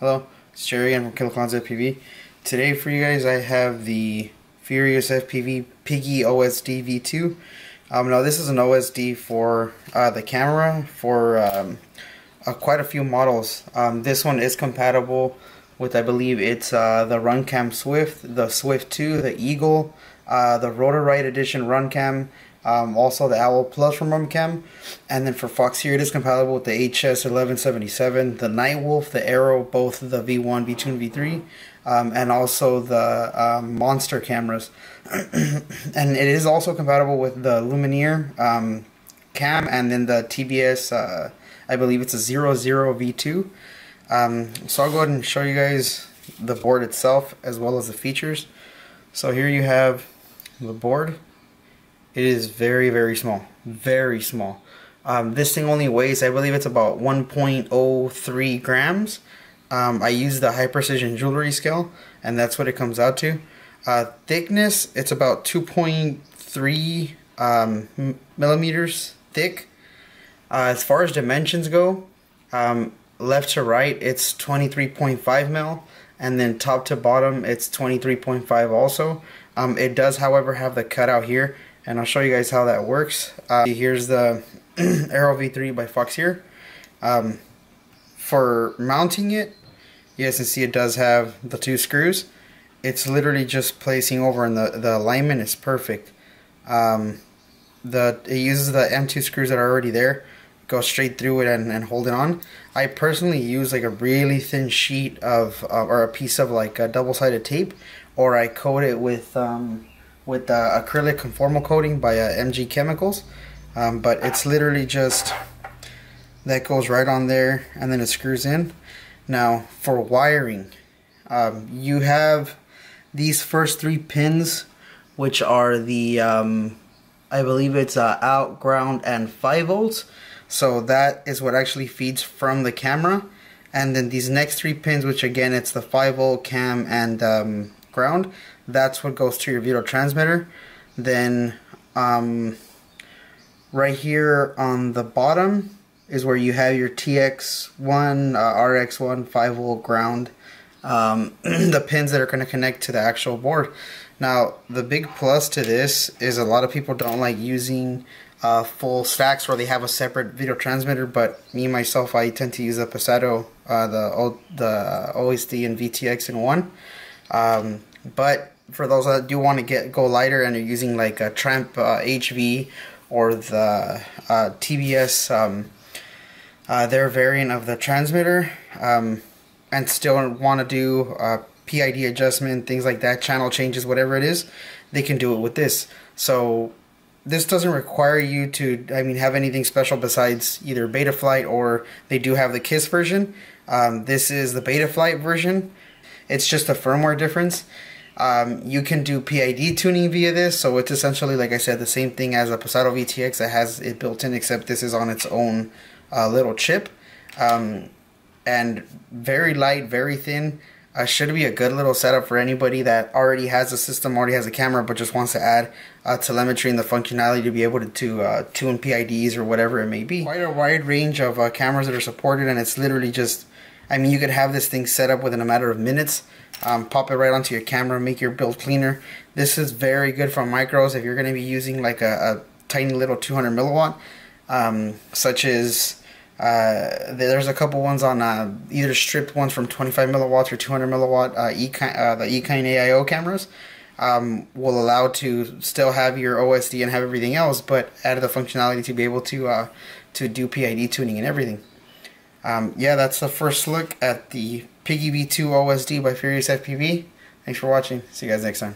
Hello, it's Jerry again from KillaKlownzFPV. Today for you guys I have the FuriousFPV Piggy OSD V2. Now this is an OSD for the camera for quite a few models. This one is compatible with, I believe it's the Runcam Swift, the Swift 2, the Eagle, the Rotor-Rite Edition Runcam, also the Owl Plus from Runcam, and then for Fox here it is compatible with the HS1177, the Nightwolf, the Arrow, both the V1, V2, and V3, and also the Monster cameras. And it is also compatible with the Lumineer cam, and then the TBS, I believe it's a 00 V2. So I'll go ahead and show you guys the board itself as well as the features. So here you have the board. It is very, very small. Very small. This thing only weighs, I believe it's about 1.03 grams. I use the high precision jewelry scale, and that's what it comes out to. Thickness, it's about 2.3 millimeters thick. As far as dimensions go, left to right it's 23.5 mil, and then top to bottom it's 23.5 also. It does, however, have the cutout here, and I'll show you guys how that works. Here's the Arrow V3 by Fox here. For mounting it, you guys can see it does have the two screws. It's literally just placing over, and the alignment is perfect. It uses the M2 screws that are already there, go straight through it and hold it on. I personally use like a really thin sheet of or a piece of like a double-sided tape, or I coat it with acrylic conformal coating by MG Chemicals. But it's literally just that goes right on there, and then it screws in. Now for wiring, you have these first three pins, which are the I believe it's out, ground, and 5 volts. So that is what actually feeds from the camera. And then these next three pins, which again it's the 5 volt, cam, and ground, that's what goes to your video transmitter. Then right here on the bottom is where you have your TX1, RX1, 5 volt ground, the pins that are going to connect to the actual board. Now the big plus to this is a lot of people don't like using full stacks where they have a separate video transmitter, but me myself, I tend to use the Passato, the OSD and VTX in one. But for those that do want to go lighter and are using like a Tramp HV or the TBS, their variant of the transmitter, and still want to do PID adjustment, things like that, channel changes, whatever it is, they can do it with this. So this doesn't require you to, have anything special besides either Betaflight, or they do have the KISS version. This is the Betaflight version. It's just a firmware difference. You can do PID tuning via this, so it's essentially, like I said, the same thing as a Passato VTX that has it built in, except this is on its own little chip. And very light, very thin. Should be a good little setup for anybody that already has a system, already has a camera, but just wants to add telemetry and the functionality to be able to tune PIDs or whatever it may be. Quite a wide range of cameras that are supported, and it's literally just, you could have this thing set up within a matter of minutes. Pop it right onto your camera, make your build cleaner. This is very good for micros if you're going to be using like a tiny little 200 milliwatt, such as there's a couple ones on either stripped ones from 25 milliwatts or 200 milliwatt the Ekind AIO cameras. Will allow to still have your OSD and have everything else, but added the functionality to be able to do PID tuning and everything. Yeah, that's the first look at the Piggy V2 OSD by FuriousFPV. Thanks for watching. See you guys next time.